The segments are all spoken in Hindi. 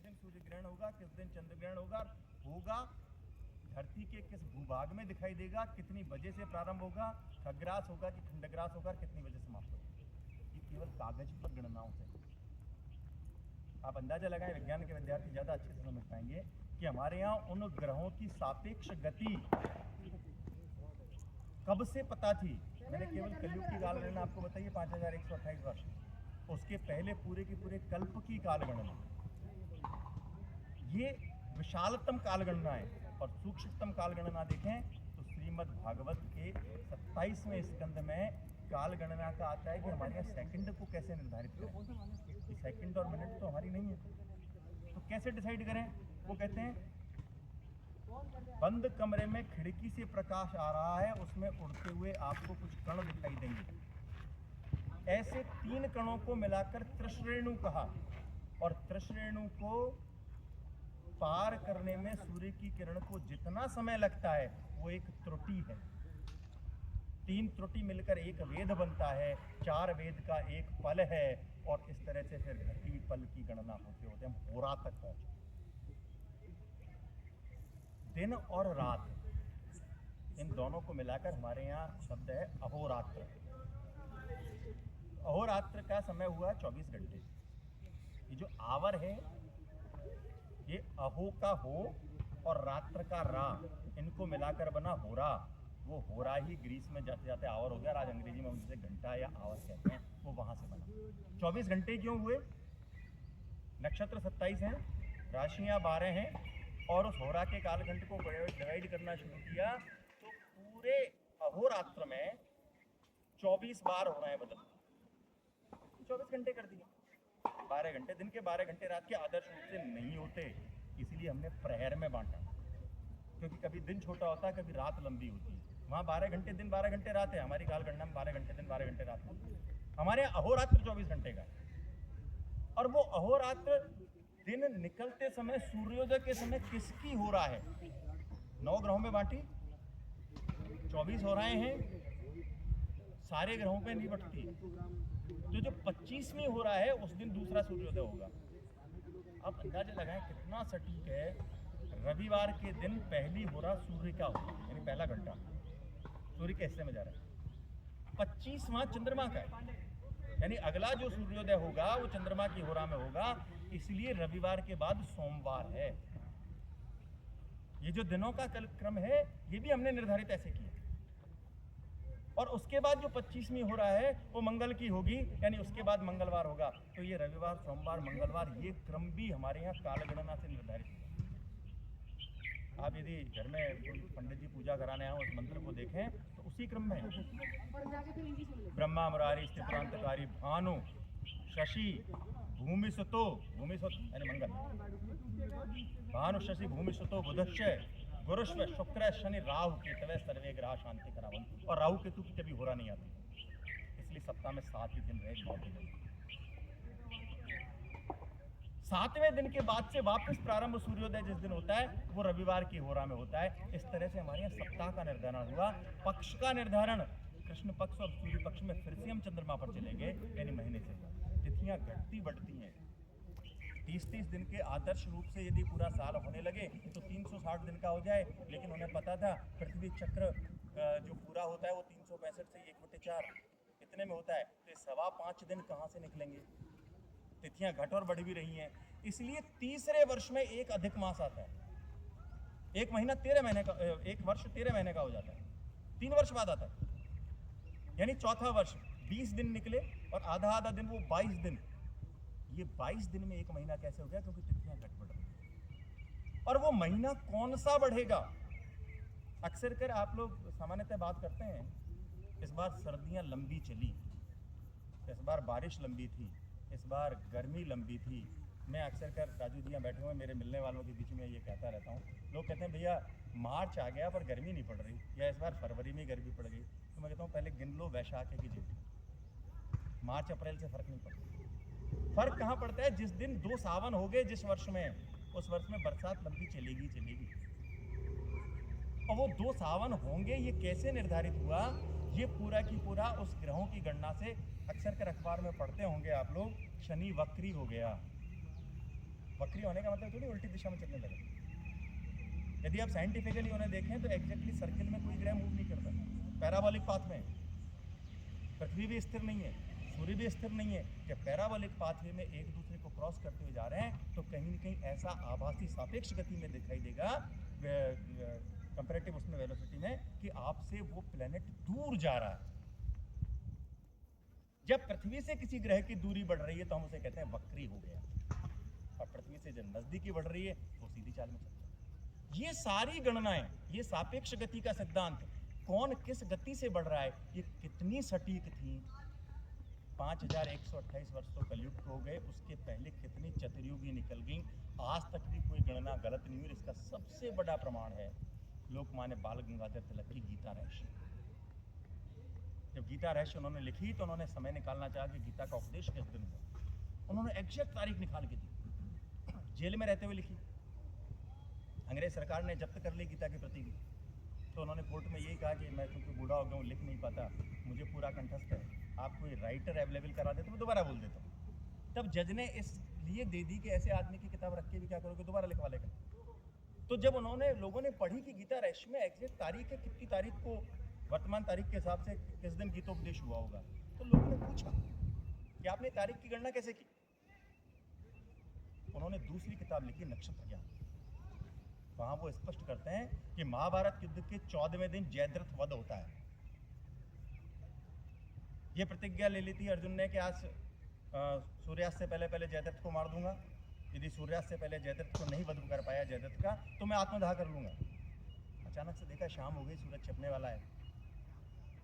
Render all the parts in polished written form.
दिन सूर्य ग्रहण होगा, किस दिन चंद्र ग्रहण होगा, धरती के किस भूभाग में दिखाई देगा, कितनी बजे से प्रारंभ होगा, खग्रास होगा कि खंडग्रास होगा, कितनी बजे समाप्त होगा। ये केवल कागज पर गणनाओं से। आप अंदाजा लगाएं, विज्ञान के विद्यार्थी ज्यादा अच्छे से समझ पाएंगे कि हमारे यहाँ उन ग्रहों की सापेक्ष गति कब से पता थी। मैंने केवल कलयुग की काल गणना आपको बताइए 5128 वर्ष, उसके पहले पूरे की पूरे कल्प की काल गणना, ये विशालतम काल गणना है। और सूक्ष्मतम काल गणना देखें तो श्रीमद् भागवत के 27वें स्कंद में काल गणना का आता है कि हमारे यहाँ सेकंड को कैसे निर्धारित करें। ये सेकंड और मिनट तो हमारी नहीं है, तो कैसे डिसाइड करें। वो कहते हैं बंद कमरे में खिड़की से प्रकाश आ रहा है, उसमें उड़ते हुए आपको कुछ कण दिखाई देंगे। ऐसे 3 कणों को मिलाकर त्रिश्रेणु कहा, और त्रिश्रेणु को पार करने में सूर्य की किरण को जितना समय लगता है वो एक त्रुटि है। 3 त्रुटि मिलकर एक वेद बनता है, 4 वेद का एक पल है, और इस तरह से फिर घटी पल की गणना होते होते हम होरा तक पहुंचे। दिन और रात, इन दोनों को मिलाकर हमारे यहाँ शब्द है अहोरात्र। अहोरात्र का समय हुआ 24 घंटे। ये जो आवर है, ये अहो का हो और रात्र का रा, इनको मिलाकर बना होरा। वो होरा ही ग्रीस में जाते जाते आवर हो गया। आज अंग्रेजी में उनसे घंटा या आवर कहते हैं, वो वहां से बना। 24 घंटे क्यों हुए? नक्षत्र 27 हैं, राशियां 12 हैं, और उस होरा के कालखंड को डिवाइड करना शुरू किया तो पूरे अहोरात्र में 24 बार हो रहे हैं बदल, 24 घंटे कर दिए। 12 घंटे दिन के, 12 घंटे रात के आदर्श रूप से नहीं होते, इसलिए हमने प्रहर में बांटा, क्योंकि कभी दिन छोटा होता है, कभी रात लंबी होती है। वहाँ 12 घंटे दिन 12 घंटे रात है, हमारी काल गणना में 12 घंटे दिन 12 घंटे रात है। हमारे यहाँ अहोरात्र 24 घंटे का है। और वो अहोरात्र दिन निकलते समय, सूर्योदय के समय किसकी हो रहा है? 9 ग्रहों में बांटी, 24 हो रहे हैं, सारे ग्रहों पे नहीं बटती। तो जो 25वीं हो रहा है उस दिन दूसरा सूर्योदय होगा। अब अंदाजा लगाएं कितना सटीक है। रविवार के दिन पहली हो रहा सूर्य का होगा, यानी पहला घंटा सूर्य के हिस्से में जा रहा है। 25वां चंद्रमा का है, यानी अगला जो सूर्योदय होगा वो चंद्रमा की होरा में होगा, इसलिए रविवार के बाद सोमवार है। ये जो दिनों का क्रम है ये भी हमने निर्धारित ऐसे किया। और उसके बाद जो 25वीं हो रहा है वो मंगल की होगी, यानी उसके बाद मंगलवार होगा। तो ये रविवार, सोमवार, मंगलवार, ये क्रम भी हमारे यहाँ कालगणना से निर्धारित है। आप यदि घर में पंडित जी पूजा कराने आए उस मंत्र को देखें तो उसी क्रम में ब्रह्मा मुरारी स्थित्रांतकारी भानु शशि भूमि सुतो, भूमि सुत यानी मंगल, भानु शशि भूमि सुतो बुधश्च गुरुश्व शुक्र शनि राहु केतवे सर्वे ग्रह शांति करावन। और राहु केतु की कभी होरा नहीं आती, इसलिए सप्ताह में 7 ही दिन रहे, 9 दिन। 7वें दिन के बाद से वापस प्रारंभ सूर्योदय जिस दिन होता है वो रविवार की होरा में होता है। इस तरह से हमारे यहाँ सप्ताह का निर्धारण हुआ। पक्ष का निर्धारण कृष्ण पक्ष और सूर्य पक्ष में फिर से हम चंद्रमा पर चले गए, यानी महीने से। तिथियां घटती बढ़ती हैं। 30-30 दिन के आदर्श रूप से यदि पूरा साल होने लगे तो 360 दिन का हो जाए, लेकिन उन्हें पता था पृथ्वी चक्र जो पूरा होता है वो 365 से 1/4 इतने में होता है, तो 5.25 दिन कहाँ से निकलेंगे। तिथियां घट और बढ़ भी रही हैं, इसलिए तीसरे वर्ष में एक अधिक मास आता है। एक महीना 13 महीने का, एक वर्ष 13 महीने का हो जाता है, 3 वर्ष बाद आता है, यानी चौथा वर्ष 20 दिन निकले और आधा दिन वो 22 दिन। ये 22 दिन में एक महीना कैसे हो गया? क्योंकि तिथियां घट बढ़ रही। और वो महीना कौन सा बढ़ेगा? अक्सर कर आप लोग सामान्यतः बात करते हैं, इस बार सर्दियां लंबी चली, इस बार बारिश लंबी थी, इस बार गर्मी लंबी थी। मैं अक्सर कर, राजू जी बैठे हुए मेरे मिलने वालों के बीच में ये कहता रहता हूँ। लोग कहते हैं भैया मार्च आ गया पर गर्मी नहीं पड़ रही, या इस बार फरवरी में गर्मी पड़ गई। तो मैं कहता हूँ पहले गिन लो वैशाख की जेठ, मार्च अप्रैल से फर्क नहीं पड़ता। फर्क कहाँ पड़ता है? जिस दिन 2 सावन हो गए जिस वर्ष में, उस वर्ष में बरसात लंबी चलेगी। और वो 2 सावन होंगे ये कैसे निर्धारित हुआ? ये पूरा की पूरा उस ग्रहों की गणना से। अक्सर कर अखबार में पढ़ते होंगे आप लोग, शनि वक्री हो गया। वक्री होने का मतलब थोड़ी उल्टी दिशा में चलने लगे। यदि आप साइंटिफिकली उन्हें देखें तो एग्जैक्टली सर्किल में कोई ग्रह मूव नहीं करता, पैराबोलिक पाथ में। पृथ्वी भी स्थिर नहीं है, सूर्य भी स्थिर नहीं है। जब पैराबोलिक पाथवे में एक दूसरे को क्रॉस करते हुए जा रहे हैं तो कहीं न कहीं ऐसा आभासी सापेक्ष गति में दिखाई देगा कंपैरेटिव उसमें वेलोसिटी में कि आपसे वो प्लेनेट दूर जा रहा है। जब पृथ्वी से किसी ग्रह की दूरी बढ़ रही है तो हम उसे कहते हैं वक्री हो गया, और पृथ्वी से जब नजदीकी बढ़ रही है तो सीधी चाल में चलता है। ये सारी गणनाएं, ये सापेक्ष गति का सिद्धांत, कौन किस गति से बढ़ रहा है, ये कितनी सटीक थी। 5128 वर्ष तो कलयुग हो गए, उसके पहले कितनी चतुर्युगी निकल गई, आज तक भी कोई गणना गलत नहीं हुई। इसका सबसे बड़ा प्रमाण है लोकमान्य बाल गंगाधर तिलक की गीता रहस्य। जब गीता रहस्य उन्होंने लिखी तो उन्होंने समय निकालना चाहा कि गीता का उपदेश किस दिन हुआ। उन्होंने एग्जैक्ट तारीख निकाल के दी, जेल में रहते हुए लिखी। अंग्रेज सरकार ने जब्त कर ली गीता की प्रति, तो उन्होंने कोर्ट में यही कहा कि मैं क्योंकि बूढ़ा हो गया हूँ, लिख नहीं पाता, मुझे पूरा कंठस्थ है, आप कोई राइटर अवेलेबल करा देते मैं दोबारा बोल देता हूँ। तब जज ने इसलिए दे दी कि ऐसे आदमी की किताब रख के भी क्या करोगे, दोबारा लिखवा लेगा। तो जब उन्होंने लोगों ने पढ़ी कि गीता रहस्य में एग्जैक्ट तारीख है, कितनी तारीख को वर्तमान तारीख के हिसाब से किस दिन गीतोपदेश हुआ होगा, तो लोगों ने पूछा कि आपने तारीख की गणना कैसे की। उन्होंने दूसरी किताब लिखी नक्षत्र ज्ञान। वहां वो स्पष्ट करते हैं कि महाभारत युद्ध के 14वें दिन जयद्रथ वध होता है। ये प्रतिज्ञा ले ली थी अर्जुन ने कि आज सूर्यास्त से पहले पहले जयद्रथ को मार दूंगा। यदि सूर्यास्त से पहले जयद्रथ को नहीं वध कर पाया जयद्रथ का, तो मैं आत्मदाह कर लूंगा। अचानक से देखा शाम हो गई, सूरज छिपने वाला है।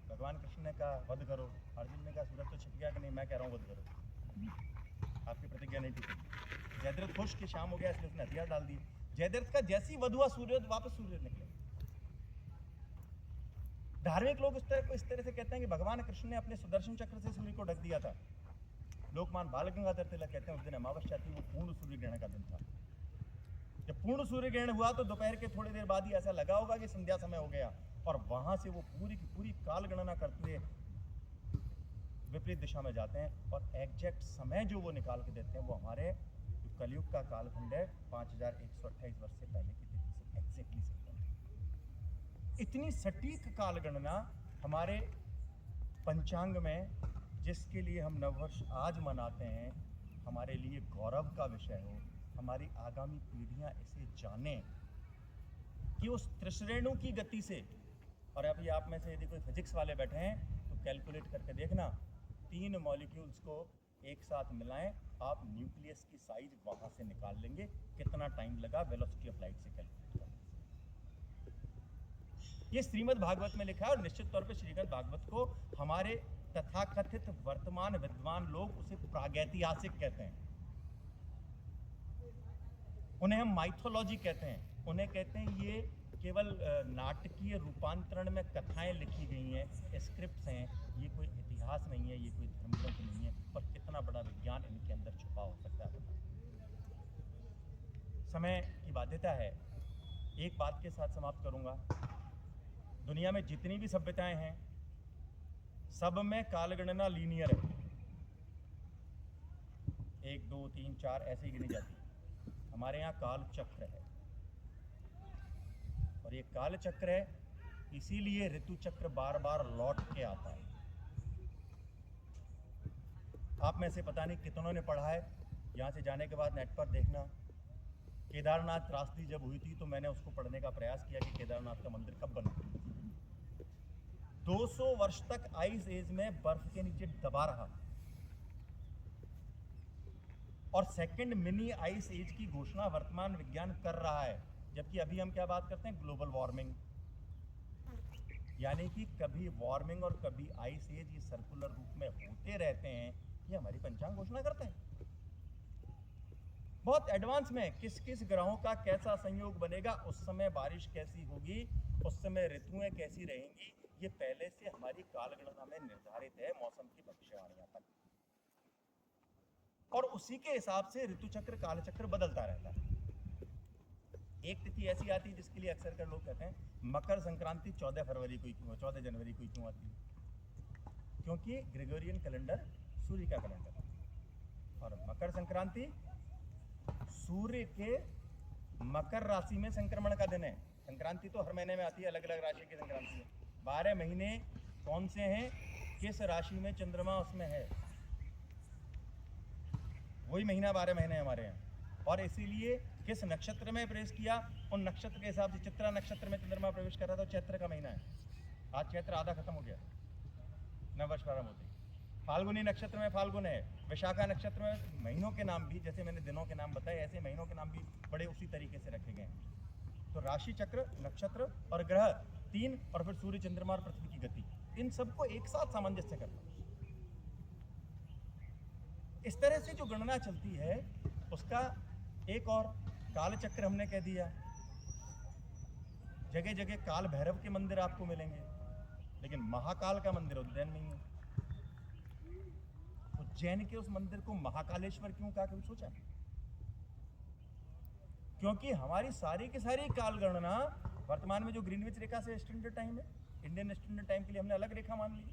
भगवान कृष्ण ने कहा वध करो, अर्जुन ने कहा सूरज तो छिप गया कि नहीं, मैं कह रहा हूँ वध करो, आपकी प्रतिज्ञा नहीं टूटी। जयद्रथ खुश कि शाम हो गया इसलिए उसने हथियार डाल दिए। जयद्रथ का जैसी वध हुआ सूर्य वापस सूर्य निकले। धार्मिक लोग इस तरह से कहते हैं कि भगवान कृष्ण ने अपने सुदर्शन चक्र से सूर्य को ढक दिया था। लोकमान्य बाल गंगाधर तिलक कहते हैं उस दिन अमावस्या थी, वो पूर्ण सूर्य ग्रहण का दिन था। जब पूर्ण सूर्य ग्रहण हुआ तो दोपहर के थोड़ी देर बाद ही ऐसा लगा होगा कि संध्या समय हो गया, और वहां से वो पूरी की पूरी काल गणना करते हुए विपरीत दिशा में जाते हैं, और एग्जैक्ट समय जो वो निकाल के देते हैं वो हमारे जो कलयुग का कालखंड है 5128 वर्ष से पहले की तिथि से एग्जैक्टली सही है। इतनी सटीक काल गणना हमारे पंचांग में, जिसके लिए हम नववर्ष आज मनाते हैं, हमारे लिए गौरव का विषय हो, हमारी आगामी पीढ़ियां इसे जानें कि उस त्रिश्रेणु की गति से। और अभी आप में से यदि कोई फिजिक्स वाले बैठे हैं तो कैलकुलेट करके देखना, 3 मॉलिक्यूल्स को एक साथ मिलाएं, आप न्यूक्लियस की साइज वहां से निकाल लेंगे। कितना टाइम लगा वेलोसिटी ऑफ लाइट से कैलकुलेट करने। ये श्रीमद् भागवत में लिखा है, और निश्चित तौर पे श्रीमद् भागवत को हमारे तथाकथित वर्तमान विद्वान लोग उसे प्रागैतिहासिक कहते हैं, उन्हें हम माइथोलॉजी कहते हैं, उन्हें कहते हैं ये केवल नाटकीय रूपांतरण में कथाएं लिखी गई हैं, स्क्रिप्ट्स हैं, ये कोई इतिहास नहीं है, ये कोई धर्मग्रंथ नहीं है। और कितना बड़ा विज्ञान इनके अंदर छुपा हो सकता है। समय की बाध्यता है, एक बात के साथ समाप्त करूंगा। दुनिया में जितनी भी सभ्यताएं हैं सब में कालगणना लीनियर है, 1 2 3 4 ऐसे ही गिनी जाती है। हमारे यहाँ काल चक्र है, और ये काल चक्र है, इसीलिए ऋतु चक्र बार बार लौट के आता है। आप में से पता नहीं कितनों ने पढ़ा है, यहाँ से जाने के बाद नेट पर देखना। केदारनाथ त्रासदी जब हुई थी तो मैंने उसको पढ़ने का प्रयास किया कि केदारनाथ का मंदिर कब बना। 200 वर्ष तक आइस एज में बर्फ के नीचे दबा रहा, और सेकंड मिनी आइस एज की घोषणा वर्तमान विज्ञान कर रहा है। जबकि अभी हम क्या बात करते हैं, ग्लोबल वार्मिंग, यानी कि कभी वार्मिंग और कभी आइस एज, ये सर्कुलर रूप में होते रहते हैं। ये हमारी पंचांग घोषणा करते हैं। बहुत एडवांस में किस किस ग्रहों का कैसा संयोग बनेगा, उस समय बारिश कैसी होगी, उस समय ऋतुएं कैसी रहेंगी, ये पहले से हमारी कालगणना में निर्धारित है, मौसम की भविष्यवाणियां तक। और उसी के हिसाब से ऋतु चक्र काल चक्र बदलता रहता है। एक तिथि ऐसी आती है जिसके लिए अक्सर कर लोग कहते हैं मकर संक्रांति 14 जनवरी को क्यों आती है, क्योंकि ग्रेगोरियन कैलेंडर सूर्य का कैलेंडर है, और मकर संक्रांति सूर्य के मकर राशि में संक्रमण का दिन है। संक्रांति तो हर महीने में आती है, अलग अलग राशि की संक्रांति है। 12 महीने कौन से हैं, किस राशि में चंद्रमा उसमें है, वही महीना 12 महीने हमारे यहाँ। और इसीलिए किस नक्षत्र में प्रवेश किया, उन नक्षत्र के हिसाब से चित्रा नक्षत्र में चंद्रमा प्रवेश कर रहा था, चैत्र का महीना है। आज चैत्र आधा खत्म हो गया, नववर्ष प्रारंभ होते। फाल्गुनी नक्षत्र में फाल्गुन है। विशाखा नक्षत्र में महीनों के नाम भी, जैसे मैंने दिनों के नाम बताए, ऐसे महीनों के नाम भी बड़े उसी तरीके से रखे गए हैं। तो राशि चक्र, नक्षत्र और ग्रह तीन, और फिर सूर्य चंद्रमा और पृथ्वी की गति, इन सबको एक साथ सामंजस्य करना। इस तरह से जो गणना चलती है उसका एक और काल चक्र हमने कह दिया। जगह जगह काल भैरव के मंदिर आपको मिलेंगे, लेकिन महाकाल का मंदिर उज्जैन में ही है। उज्जैन के उस मंदिर को महाकालेश्वर क्यों कहा, कभी सोचा? क्योंकि हमारी सारी की सारी काल गणना वर्तमान में जो ग्रीनविच रेखा से स्टैंडर्ड टाइम है, इंडियन स्टैंडर्ड टाइम के लिए हमने अलग रेखा मान ली।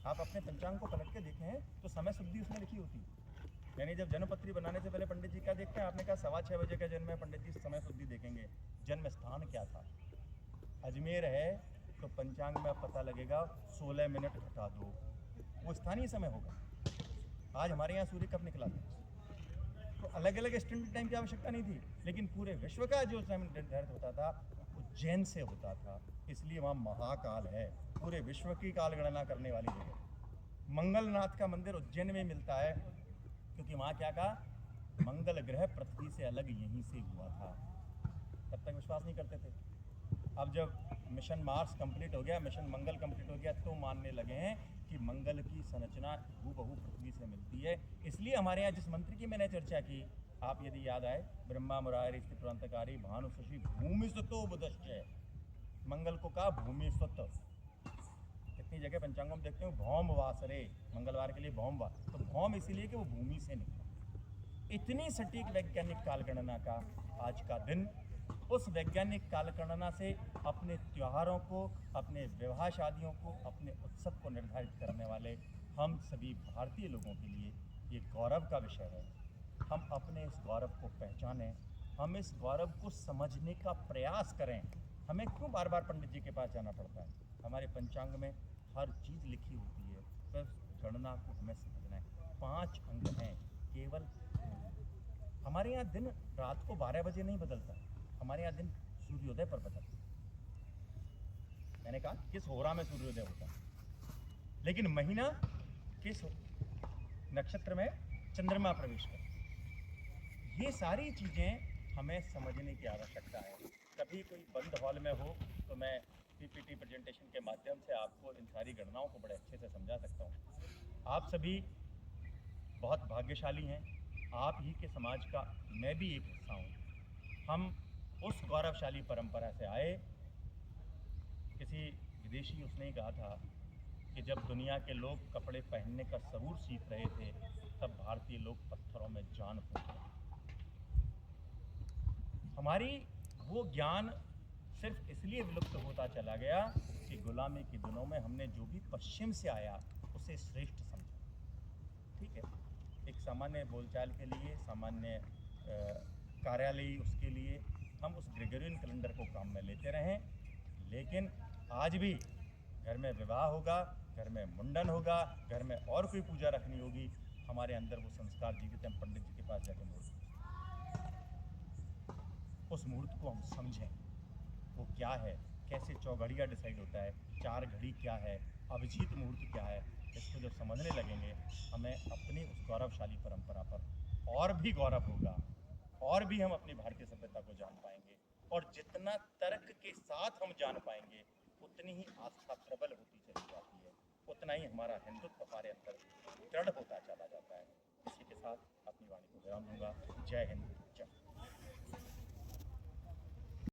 आप अपने पंचांग को पलट के देखें तो समय शुद्धि उसमें लिखी होती है। यानी जब जन्मपत्री बनाने से पहले पंडित जी क्या देखते हैं, आपने कहा 6:15 बजे का जन्म है, पंडित जी समय शुद्धि देखेंगे, जन्म स्थान क्या था। अजमेर है तो पंचांग में पता लगेगा 16 मिनट घटा दो, वो स्थानीय समय होगा। आज हमारे यहाँ सूर्य कब निकला था, तो अलग अलग स्टैंडर्ड टाइम की आवश्यकता नहीं थी, लेकिन पूरे विश्व का जो समय निर्धारित होता था उज्जैन से होता था, इसलिए वहाँ महाकाल है, पूरे विश्व की काल गणना करने वाली जगह। मंगलनाथ का मंदिर उज्जैन में मिलता है, क्योंकि वहाँ क्या कहा, मंगल ग्रह पृथ्वी से अलग यहीं से हुआ था। तब तक विश्वास नहीं करते थे। अब जब मिशन मार्स कंप्लीट हो गया, मिशन मंगल कंप्लीट हो गया, तो मानने लगे हैं कि मंगल की संरचना हूबहू पृथ्वी से मिलती है। इसलिए हमारे यहाँ जिस मंत्र की मैंने चर्चा की, आप यदि याद आए, ब्रह्मा मुरारी स्थितिकांतकारी भानु शशि भूमि सुतो बुधश्चय, मंगल को कहा भूमि सुत। कितनी जगह पंचांगों में देखते हो भौम वासरे, मंगलवार के लिए भौम वार, तो भौम इसीलिए कि वो भूमि से निकला। इतनी सटीक वैज्ञानिक कालगणना का आज का दिन, उस वैज्ञानिक कालगणना से अपने त्योहारों को, अपने विवाह शादियों को, अपने उत्सव को निर्धारित करने वाले हम सभी भारतीय लोगों के लिए ये गौरव का विषय है। हम अपने इस गौरव को पहचानें, हम इस गौरव को समझने का प्रयास करें। हमें क्यों बार बार पंडित जी के पास जाना पड़ता है? हमारे पंचांग में हर चीज़ लिखी होती है, बस गणना को हमें समझना है। 5 अंग हैं केवल। हमारे यहाँ दिन रात को 12 बजे नहीं बदलता, हमारे यहाँ दिन सूर्योदय पर बदलता। मैंने कहा किस होरा में सूर्योदय होता है, लेकिन महीना किस नक्षत्र में चंद्रमा प्रवेश करता है। ये सारी चीज़ें हमें समझने की आवश्यकता है। कभी कोई बंद हॉल में हो तो मैं पीपीटी प्रेजेंटेशन के माध्यम से आपको इन सारी गणनाओं को बड़े अच्छे से समझा सकता हूँ। आप सभी बहुत भाग्यशाली हैं, आप ही के समाज का मैं भी एक हिस्सा हूँ। हम उस गौरवशाली परंपरा से आए। किसी विदेशी उसने ही कहा था कि जब दुनिया के लोग कपड़े पहनने का सबूर सीख रहे थे, तब भारतीय लोग पत्थरों में जान फूंक रहे थे। हमारी वो ज्ञान सिर्फ इसलिए विलुप्त होता चला गया कि गुलामी के दिनों में हमने जो भी पश्चिम से आया उसे श्रेष्ठ समझा। ठीक है, एक सामान्य बोलचाल के लिए, सामान्य कार्यालयी उसके लिए हम उस ग्रेगोरियन कैलेंडर को काम में लेते रहें, लेकिन आज भी घर में विवाह होगा, घर में मुंडन होगा, घर में और कोई पूजा रखनी होगी, हमारे अंदर वो संस्कार जीवित हैं। पंडित जी के पास जाकर मुहूर्त, उस मुहूर्त को हम समझें, वो क्या है, कैसे चौघड़िया डिसाइड होता है, 4 घड़ी क्या है, अभिजीत मुहूर्त क्या है। इसको जब समझने लगेंगे, हमें अपनी उस गौरवशाली परंपरा पर और भी गौरव होगा, और भी हम अपनी भारतीय सभ्यता को जान पाएंगे। और जितना तर्क के साथ हम जान पाएंगे, उतनी ही आस्था प्रबल होती चली जाती है, उतना ही हमारा हिंदुत्व